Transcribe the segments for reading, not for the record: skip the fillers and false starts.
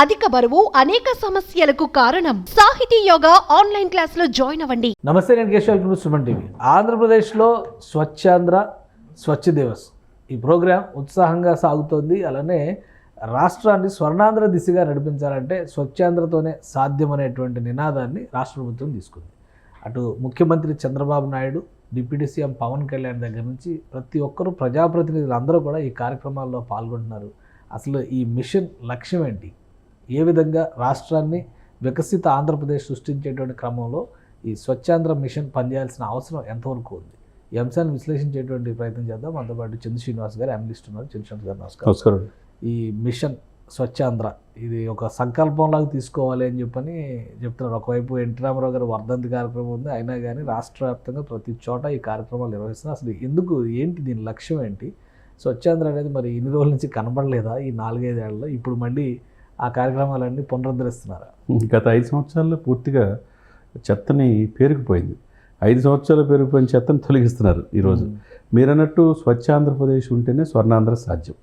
అధిక బరువు అనేక సమస్యలకు కారణం. సాహితీ యోగా ఆన్లైన్ క్లాసులో జాయిన్ అవ్వండి. నమస్తే, నేను కేశవ్ టు సుమన్ టీవీ. ఆంధ్రప్రదేశ్లో స్వచ్ఛాంధ్ర స్వచ్ఛ దివస్ ఈ ప్రోగ్రాం ఉత్సాహంగా సాగుతోంది. అలానే రాష్ట్రాన్ని స్వర్ణాంధ్ర దిశగా నడిపించాలంటే స్వచ్ఛాంధ్రతోనే సాధ్యమనేటువంటి నినాదాన్ని రాష్ట్ర ప్రభుత్వం తీసుకుంది. అటు ముఖ్యమంత్రి చంద్రబాబు నాయుడు, డిప్యూటీ సీఎం పవన్ కళ్యాణ్ దగ్గర నుంచి ప్రతి ఒక్కరూ, ప్రజాప్రతినిధులు అందరూ కూడా ఈ కార్యక్రమాల్లో పాల్గొంటున్నారు. అసలు ఈ మిషన్ లక్ష్యం ఏంటి, ఏ విధంగా రాష్ట్రాన్ని వికసిత ఆంధ్రప్రదేశ్ సృష్టించేటువంటి క్రమంలో ఈ స్వచ్ఛాంధ్ర మిషన్ పనిచేయాల్సిన అవసరం ఎంతవరకు ఉంది, ఈ అంశాన్ని విశ్లేషించేటువంటి ప్రయత్నం చేద్దాం. మనతో పాటు చంద్ర శ్రీనివాస్ గారు, అనలిస్ట్ ఉన్నారు. చంద్ర శ్రీనివాస్ గారు నమస్కారం. ఈ మిషన్ స్వచ్ఛాంధ్ర ఇది ఒక సంకల్పంలాగా తీసుకోవాలి అని చెప్పని చెప్తున్నారు. ఒకవైపు ఎన్టీ రామారావు గారు వర్ధంతి కార్యక్రమం ఉంది, అయినా కానీ రాష్ట్ర వ్యాప్తంగా ప్రతి చోట ఈ కార్యక్రమాలు నిర్వహిస్తున్నారు. అసలు ఎందుకు, ఏంటి దీని లక్ష్యం ఏంటి? స్వచ్ఛాంధ్ర అనేది మరి ఇన్ని రోజుల నుంచి కనబడలేదా? ఈ 4-5 ఏళ్ళలో ఇప్పుడు మళ్ళీ ఆ కార్యక్రమాలన్నీ పునరుద్ధరిస్తున్నారా? గత 5 సంవత్సరాల్లో పూర్తిగా చెత్తని పేరుకుపోయింది. 5 సంవత్సరాలు పేరుకుపోయిన చెత్తని తొలగిస్తున్నారు ఈరోజు. మీరు అన్నట్టు స్వచ్ఛ ఆంధ్రప్రదేశ్ ఉంటేనే స్వర్ణాంధ్ర సాధ్యం.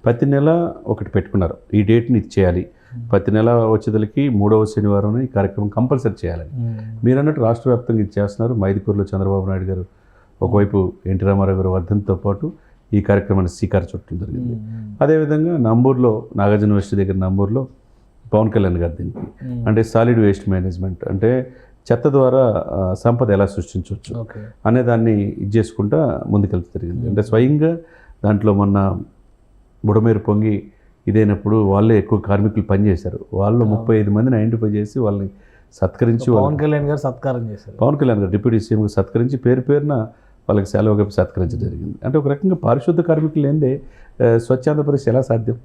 ప్రతి నెల ఒకటి పెట్టుకున్నారు, ఈ డేట్ని ఇది చేయాలి, ప్రతి నెల వచ్చేదలకి 3వ శనివారం ఈ కార్యక్రమం కంపల్సరీ చేయాలని. మీరు అన్నట్టు రాష్ట్ర వ్యాప్తంగా ఇది చేస్తున్నారు. మైదుకూరులో చంద్రబాబు నాయుడు గారు, ఒకవైపు ఎన్టీ రామారావు గారు వర్ధంతితో పాటు ఈ కార్యక్రమాన్ని శ్రీకారం చుట్టడం జరిగింది. అదేవిధంగా నంబూరులో, నాగార్జున యూనివర్సిటీ దగ్గర నంబూరులో పవన్ కళ్యాణ్ గారు దీనికి అంటే సాలిడ్ వేస్ట్ మేనేజ్మెంట్, అంటే చెత్త ద్వారా సంపద ఎలా సృష్టించవచ్చు అనే దాన్ని ఇది చేసుకుంటా ముందుకెళ్తే జరిగింది. అంటే స్వయంగా దాంట్లో మొన్న బుడమేరు పొంగి ఇదైనప్పుడు వాళ్ళే ఎక్కువ కార్మికులు పనిచేశారు. వాళ్ళు 35 మందిని ఐడెంటిఫై చేసి వాళ్ళని సత్కరించి, పవన్ కళ్యాణ్ గారు సత్కారం చేశారు. పవన్ కళ్యాణ్ గారు డిప్యూటీ సీఎంగా సత్కరించి పేరున వాళ్ళకి సెలవుగా సత్కరించడం జరిగింది. అంటే ఒక రకంగా పారిశుద్ధ కార్మికులు లేదే స్వచ్ఛాంధ్రప్రదేశ్ ఎలా సాధ్యం?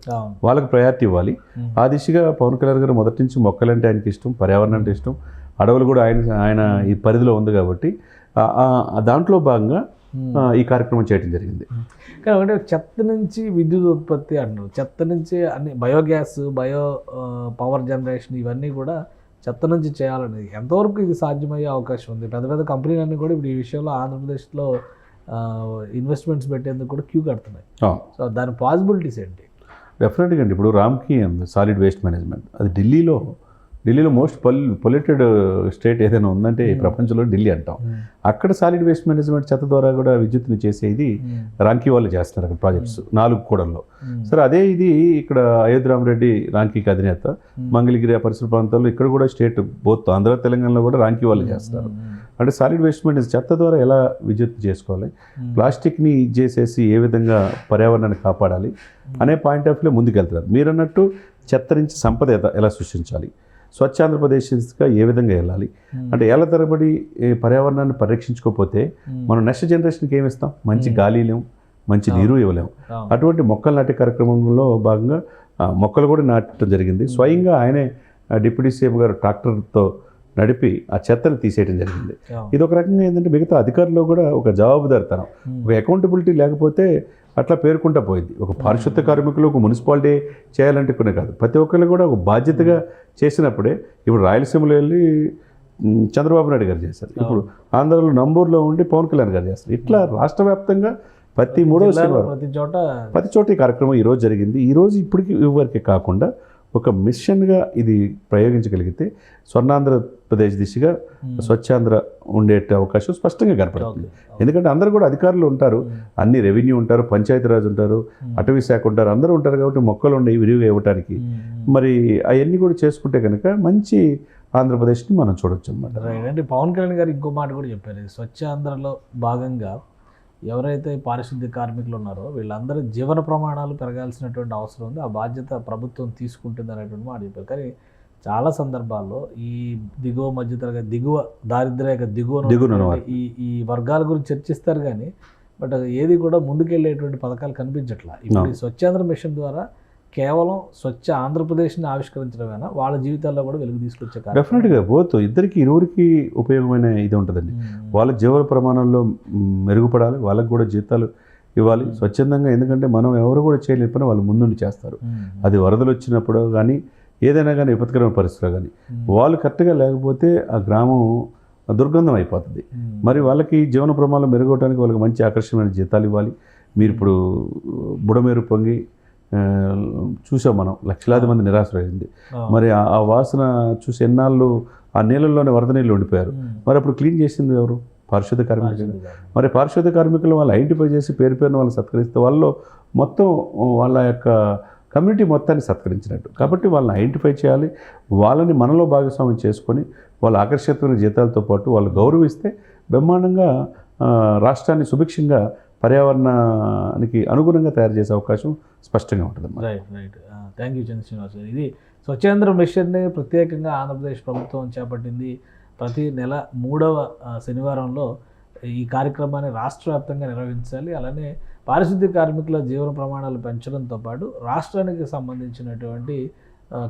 వాళ్ళకి ప్రయారిటీ ఇవ్వాలి. ఆ దిశగా పవన్ కళ్యాణ్ గారు మొదటి నుంచి మొక్కలంటే ఆయనకి ఇష్టం, పర్యావరణం అంటే ఇష్టం, అడవులు కూడా ఆయన ఈ పరిధిలో ఉంది కాబట్టి దాంట్లో భాగంగా ఈ కార్యక్రమం చేయడం జరిగింది. కాబట్టి చెత్త నుంచి విద్యుత్ ఉత్పత్తి అంటున్నారు, చెత్త నుంచి అన్ని బయోగ్యాస్, పవర్ జనరేషన్ ఇవన్నీ కూడా చెత్త నుంచి చేయాలనేది ఎంతవరకు ఇది సాధ్యమయ్యే అవకాశం ఉంది? పెద్ద పెద్ద కంపెనీలన్నీ కూడా ఇప్పుడు ఈ విషయంలో ఆంధ్రప్రదేశ్లో ఇన్వెస్ట్మెంట్స్ పెట్టేందుకు కూడా క్యూ కడుతున్నాయి. సో దాని పాసిబిలిటీస్ ఏంటి? డెఫినెట్గా అండి. ఇప్పుడు రామ్కి సాలిడ్ వేస్ట్ మేనేజ్మెంట్, అది ఢిల్లీలో మోస్ట్ పొల్యూటెడ్ స్టేట్ ఏదైనా ఉందంటే ప్రపంచంలో ఢిల్లీ అంటాం. అక్కడ సాలిడ్ వేస్ట్ మేనేజ్మెంట్ చెత్త ద్వారా కూడా విద్యుత్తుని చేసేది రాంకీ వాళ్ళు చేస్తున్నారు అక్కడ ప్రాజెక్ట్స్ 4 కూడల్లో. సరే, అదే ఇది ఇక్కడ అయోధ్య రామరెడ్డి రాంకీకి అధినేత, మంగళగిరి పరిసర ప్రాంతాల్లో ఇక్కడ కూడా స్టేట్ బోత్ ఆంధ్ర తెలంగాణలో కూడా రాంకీ వాళ్ళు చేస్తారు. అంటే సాలిడ్ వేస్ట్ మేనేజ్ చెత్త ద్వారా ఎలా విద్యుత్ చేసుకోవాలి, ప్లాస్టిక్ని చేసేసి ఏ విధంగా పర్యావరణాన్ని కాపాడాలి అనే పాయింట్ ఆఫ్ వ్యూలో ముందుకెళ్తున్నారు. మీరు అన్నట్టు చెత్త నుంచి సంపద ఎలా సృష్టించాలి, స్వచ్ఛ ఆంధ్రప్రదేశ్గా ఏ విధంగా వెళ్ళాలి అంటే ఏళ్ల తరబడి పర్యావరణాన్ని పరిరక్షించుకోకపోతే మనం నెక్స్ట్ జనరేషన్కి ఏమి ఇస్తాం? మంచి గాలి లేము, మంచి నీరు ఇవ్వలేము. అటువంటి మొక్కలు నాటే కార్యక్రమంలో భాగంగా మొక్కలు కూడా నాటడం జరిగింది. స్వయంగా ఆయనే డిప్యూటీ సీఎం గారు ట్రాక్టర్తో నడిపి ఆ చెత్తను తీసేయడం జరిగింది. ఇది ఒక రకంగా ఏంటంటే మిగతా అధికారులు కూడా ఒక జవాబుదారితనం, ఒక అకౌంటబిలిటీ లేకపోతే అట్లా పేర్కొంటా పోయింది. ఒక పారిశుద్ధ కార్మికులు, ఒక మున్సిపాలిటీ చేయాలంటే కొన్ని కాదు, ప్రతి ఒక్కరు కూడా ఒక బాధ్యతగా చేసినప్పుడే. ఇప్పుడు రాయలసీమలో వెళ్ళి చంద్రబాబు నాయుడు గారు చేశారు, ఇప్పుడు ఆంధ్రలో నంబూరులో ఉండి పవన్ కళ్యాణ్ గారు చేస్తారు. ఇట్లా రాష్ట్ర వ్యాప్తంగా ప్రతి 3వ శనివారం ప్రతి చోట ఈ కార్యక్రమం ఈరోజు జరిగింది. ఈరోజు ఇప్పటికి ఇవరికే కాకుండా ఒక మిషన్గా ఇది ప్రయోగించగలిగితే స్వర్ణాంధ్రప్రదేశ్ దిశగా స్వచ్ఛాంధ్ర ఉండే అవకాశం స్పష్టంగా కనపడుతుంది. ఎందుకంటే అందరూ కూడా అధికారులు ఉంటారు, అన్ని రెవెన్యూ ఉంటారు, పంచాయతీరాజ్ ఉంటారు, అటవీ శాఖ ఉంటారు, అందరూ ఉంటారు. కాబట్టి మొక్కలు ఉండే విరివిగా ఇవ్వడానికి మరి అవన్నీ కూడా చేసుకుంటే కనుక మంచి ఆంధ్రప్రదేశ్ని మనం చూడొచ్చు అన్నమాట. అంటే పవన్ కళ్యాణ్ గారు ఇంకో మాట కూడా చెప్పారు, స్వచ్ఛాంధ్రలో భాగంగా ఎవరైతే పారిశుద్ధ్య కార్మికులు ఉన్నారో వీళ్ళందరూ జీవన ప్రమాణాలు పెరగాల్సినటువంటి అవసరం ఉంది, ఆ బాధ్యత ప్రభుత్వం తీసుకుంటుంది అనేటువంటి మాట చెప్పారు. కానీ చాలా సందర్భాల్లో ఈ దిగువ మధ్యతరగతి, దిగువ దారిద్ర్య దిగువ ఈ వర్గాల గురించి చర్చిస్తారు, కానీ బట్ ఏది కూడా ముందుకెళ్ళేటువంటి పథకాలు కనిపించట్లా. ఇప్పుడు ఈ స్వచ్ఛాంధ్ర మిషన్ ద్వారా కేవలం స్వచ్ఛ ఆంధ్రప్రదేశ్ని ఆవిష్కరించడమేనా, వాళ్ళ జీవితాల్లో కూడా వెలుగు తీసుకొచ్చే? డెఫినెట్గా బోత్ ఇరువురికి ఉపయోగమైన ఇది ఉంటుందండి. వాళ్ళ జీవన ప్రమాణాల్లో మెరుగుపడాలి, వాళ్ళకు కూడా జీతాలు ఇవ్వాలి స్వచ్ఛందంగా. ఎందుకంటే మనం ఎవరు కూడా చేయలేకపోయినా వాళ్ళు ముందుండి చేస్తారు. అది వరదలు వచ్చినప్పుడు కానీ ఏదైనా కానీ విపత్కరమైన పరిస్థితులు కానీ వాళ్ళు కరెక్ట్గా లేకపోతే ఆ గ్రామం దుర్గంధం అయిపోతుంది. మరి వాళ్ళకి జీవన ప్రమాణాలు మెరుగవడానికి వాళ్ళకి మంచి ఆకర్షణమైన జీతాలు ఇవ్వాలి. మీరు ఇప్పుడు బుడమేరు పొంగి చూసాం మనం, లక్షలాది మంది నిరాశ్రయింది. ఆ. మరి ఆ వాసన చూసి ఎన్నాళ్ళు ఆ నీళ్ళల్లోనే వరద నీళ్ళు ఉండిపోయారు. మరి అప్పుడు క్లీన్ చేసింది ఎవరు? పారిశుద్ధ కార్మికులు. మరి పారిశుద్ధ కార్మికులు వాళ్ళు ఐడెంటిఫై చేసి పేరు పేరున వాళ్ళు సత్కరిస్తే వాళ్ళు మొత్తం వాళ్ళ యొక్క కమ్యూనిటీ మొత్తాన్ని సత్కరించినట్టు. కాబట్టి వాళ్ళని ఐడెంటిఫై చేయాలి, వాళ్ళని మనలో భాగస్వామ్యం చేసుకొని వాళ్ళ ఆకర్షితమైన జీతాలతో పాటు వాళ్ళు గౌరవిస్తే బ్రహ్మాండంగా రాష్ట్రాన్ని సుభిక్షంగా పర్యావరణానికి అనుగుణంగా తయారు చేసే అవకాశం స్పష్టంగా ఉంటుంది. Right right thank you Chandrasrinivas గారు. ఇది స్వచ్ఛాంధ్ర మిషన్ని ప్రత్యేకంగా ఆంధ్రప్రదేశ్ ప్రభుత్వం చేపట్టింది. ప్రతి నెల 3వ శనివారంలో ఈ కార్యక్రమాన్ని రాష్ట్ర వ్యాప్తంగా నిర్వహించాలి. అలానే పారిశుద్ధ్య కార్మికుల జీవన ప్రమాణాలు పెంచడంతో పాటు రాష్ట్రానికి సంబంధించినటువంటి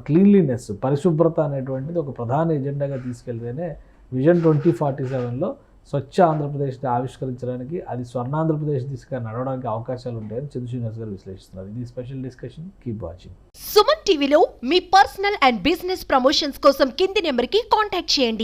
క్లీన్లీనెస్, పరిశుభ్రత అనేటువంటిది ఒక ప్రధాన ఎజెండాగా తీసుకెళ్తేనే విజన్ 2047లో స్వచ్ఛ ఆంధ్రప్రదేశ్ని ఆవిష్కరించడానికి, అది స్వర్ణాంధ్రప్రదేశ్ దిశగా నడవడానికి అవకాశాలు ఉంటాయని చంద్రశ్రీనివాస్ గారు విశ్లేషిస్తున్నారు. ఇది special discussion. Keep watching. Suman టీవీలో మీ పర్సనల్ అండ్ బిజినెస్ ప్రమోషన్స్ కోసం కింది నెంబర్కి కాంటాక్ట్ చేయండి.